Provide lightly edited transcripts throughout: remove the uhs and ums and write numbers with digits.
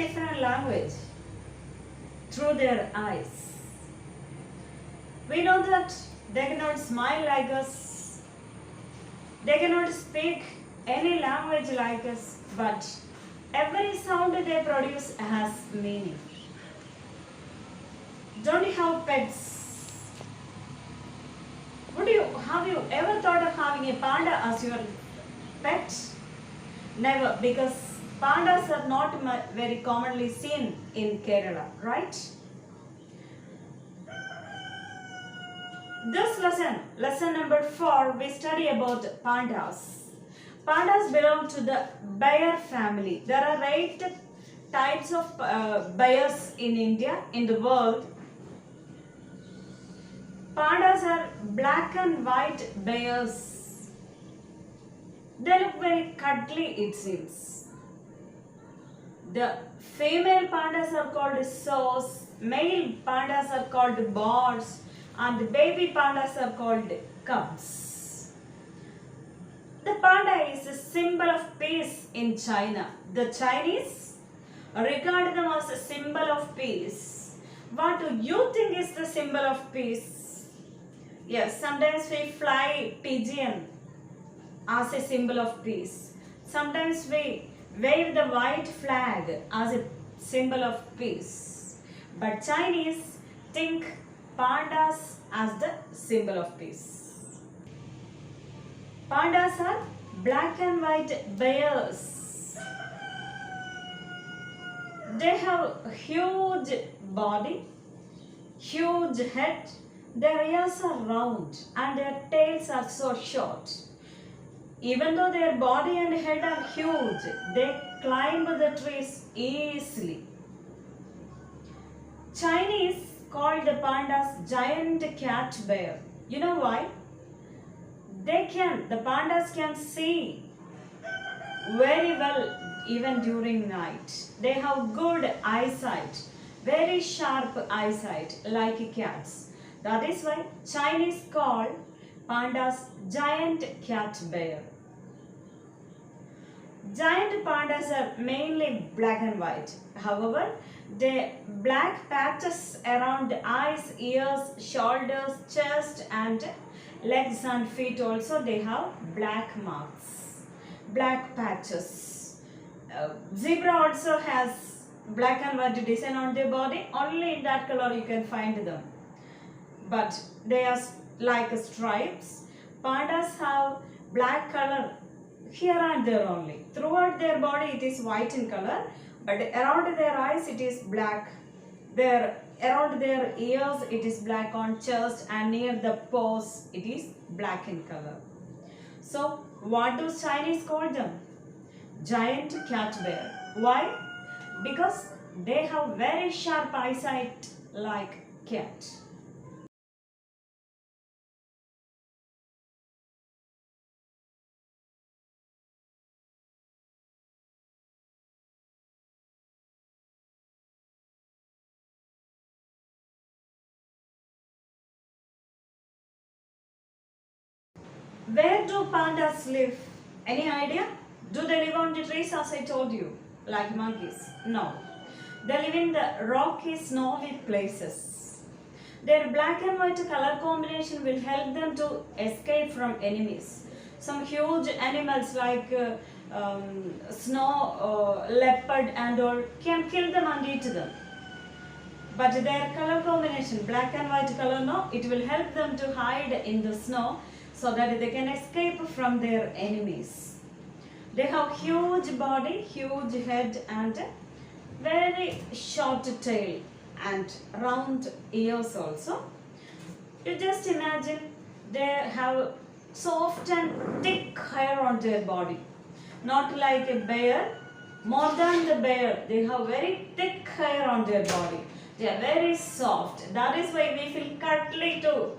different language through their eyes. We know that they cannot smile like us, they cannot speak any language like us, but every sound they produce has meaning. Don't you have pets? Have you ever thought of having a panda as your pet? Never, because pandas are not very commonly seen in Kerala, right? This lesson number 4, we study about pandas. Pandas belong to the bear family. There are 8 types of bears in India, in the world. Pandas are black and white bears. They look very cuddly, it seems. The female pandas are called sows, male pandas are called boars, and the baby pandas are called cubs. The panda is a symbol of peace in China. The Chinese regard them as a symbol of peace. What do you think is the symbol of peace? Yes, sometimes we fly pigeon as a symbol of peace. Sometimes we wave the white flag as a symbol of peace. But Chinese think pandas as the symbol of peace. Pandas are black and white bears. They have huge body, huge head. Their ears are round and their tails are so short. Even though their body and head are huge, they climb the trees easily. Chinese call the pandas giant cat bear. You know why? The pandas can see very well even during night. They have good eyesight, very sharp eyesight like cats. That is why Chinese call pandas giant cat bear. Giant pandas are mainly black and white. However, the black patches around eyes, ears, shoulders, chest and legs and feet also, they have black marks, black patches. Zebra also has black and white design on their body. Only in that color you can find them. But they are like stripes. Pandas have black color here and there only. Throughout their body it is white in color, but around their eyes it is black. Around their ears it is black on chest, and near the paws it is black in color. So what do Chinese call them? Giant cat bear. Why? Because they have very sharp eyesight like cat. Where do pandas live? Any idea? Do they live on the trees as I told you, like monkeys? No. They live in the rocky, snowy places. Their black and white color combination will help them to escape from enemies. Some huge animals like snow leopard and all can kill them and eat them. But their color combination, black and white color, no, it will help them to hide in the snow so that they can escape from their enemies. They have huge body, huge head and very short tail and round ears also. You just imagine they have soft and thick hair on their body. Not like a bear, more than the bear, they have very thick hair on their body. They are very soft. That is why we feel cuddly too.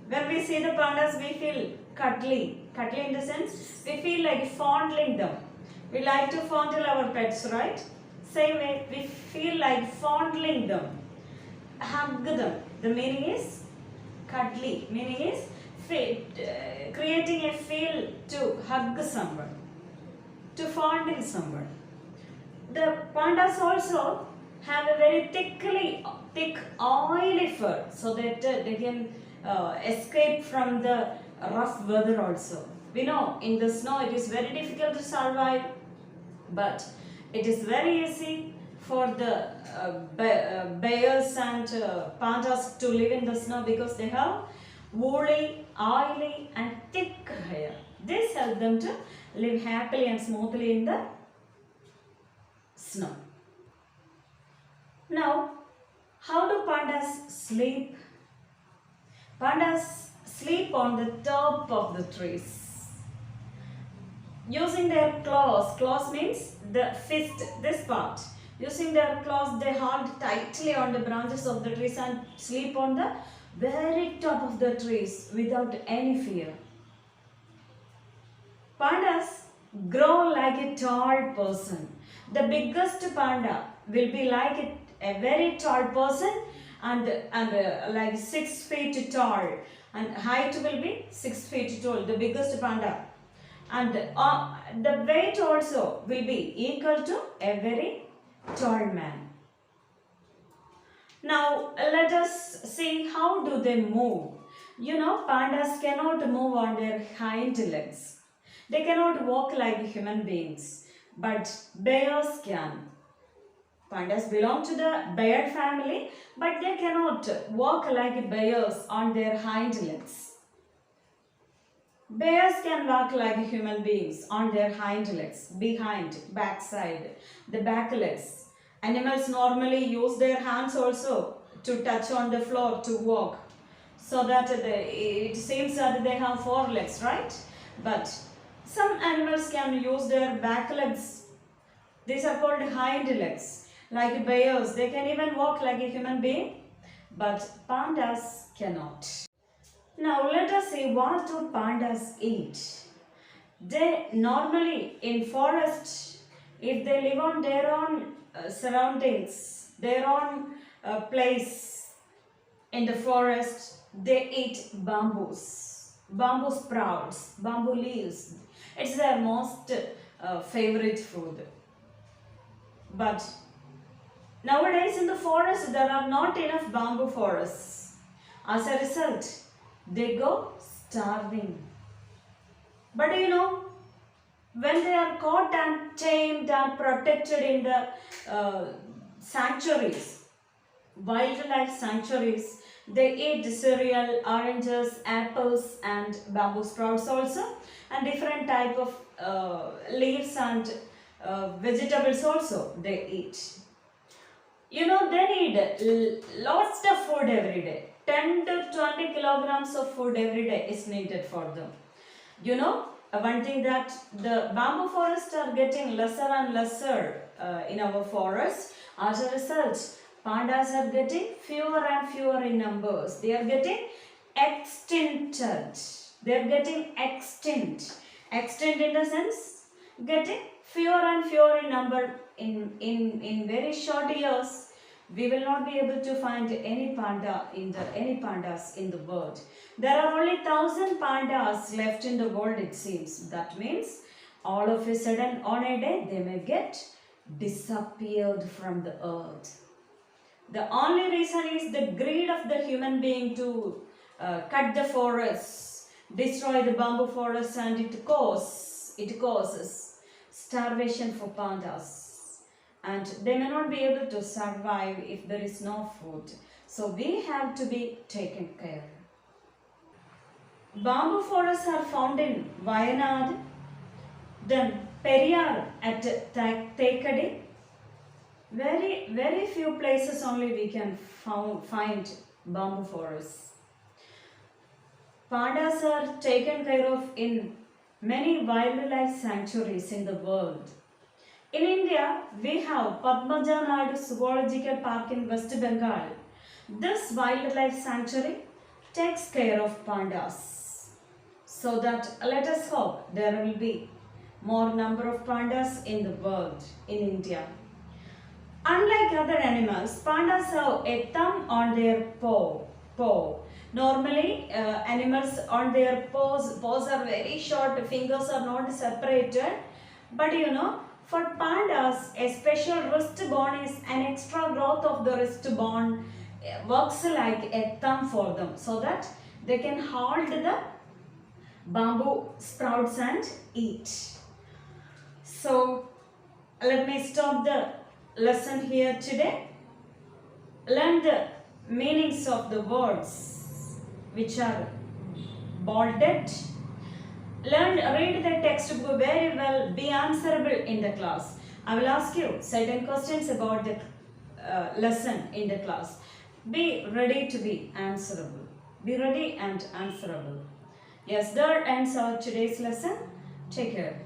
When we see the pandas, we feel cuddly. Cuddly in the sense, we feel like fondling them. We like to fondle our pets, right? Same way, we feel like fondling them. Hug them. The meaning is cuddly. Meaning is creating a feel to hug someone, to fondle someone. The pandas also have a very thick oily fur, so that they can escape from the rough weather also. We know in the snow it is very difficult to survive, but it is very easy for the bears and pandas to live in the snow because they have woolly, oily and thick hair. This helps them to live happily and smoothly in the snow. Now, how do pandas sleep? Pandas sleep on the top of the trees. Using their claws, claws means the fist, this part. Using their claws, they hold tightly on the branches of the trees and sleep on the very top of the trees without any fear. Pandas grow like a tall person. The biggest panda will be like a very tall person and like 6 feet tall, and height will be 6 feet tall, the biggest panda. And the weight also will be equal to a very tall man. Now let us see how do they move. You know, pandas cannot move on their hind legs. They cannot walk like human beings, but bears can. Pandas belong to the bear family, but they cannot walk like bears on their hind legs. Bears can walk like human beings on their hind legs, behind, backside, the back legs. Animals normally use their hands also to touch on the floor to walk, so that it seems that they have 4 legs, right? But some animals can use their back legs. These are called hind legs. Like bears, they can even walk like a human being, but pandas cannot. Now let us see, what do pandas eat? They normally in forest, if they live on their own surroundings, their own place in the forest, they eat bamboos, bamboo sprouts, bamboo leaves. It's their most favorite food. But nowadays in the forest there are not enough bamboo forests. As a result, they go starving. But you know, when they are caught and tamed and protected in the sanctuaries, wildlife sanctuaries, they eat cereal, oranges, apples and bamboo sprouts also, and different type of leaves and vegetables also they eat. You know, they need lots of food every day. 10 to 20 kilograms of food every day is needed for them. You know, one thing that the bamboo forests are getting lesser and lesser in our forests. As a result, pandas are getting fewer and fewer in numbers. They are getting extincted. They are getting extinct. Extinct in the sense, getting fewer and fewer in number. In very short years, we will not be able to find any pandas in the world. There are only 1,000 pandas left in the world, it seems. That means all of a sudden on a day they may get disappeared from the earth. The only reason is the greed of the human being to cut the forests, destroy the bamboo forests, and it causes starvation for pandas. And they may not be able to survive if there is no food. So we have to be taken care. Bamboo forests are found in Wayanad, then Periyar at Thekadi. Very few places only we can find bamboo forests. Pandas are taken care of in many wildlife sanctuaries in the world. In India, we have Padmaja Naidu Zoological Park in West Bengal. This wildlife sanctuary takes care of pandas. So that let us hope there will be more number of pandas in the world, in India. Unlike other animals, pandas have a thumb on their paw. Normally, animals on their paws are very short, fingers are not separated. But you know, For pandas, a special wrist bone is an extra growth of the wrist bone, works like a thumb for them so that they can hold the bamboo sprouts and eat. So let me stop the lesson here today. Learn the meanings of the words which are bolded. Read the textbook very well, be answerable in the class. I will ask you certain questions about the lesson in the class. Be ready to be answerable. Be ready and answerable. Yes, that ends our today's lesson. Take care.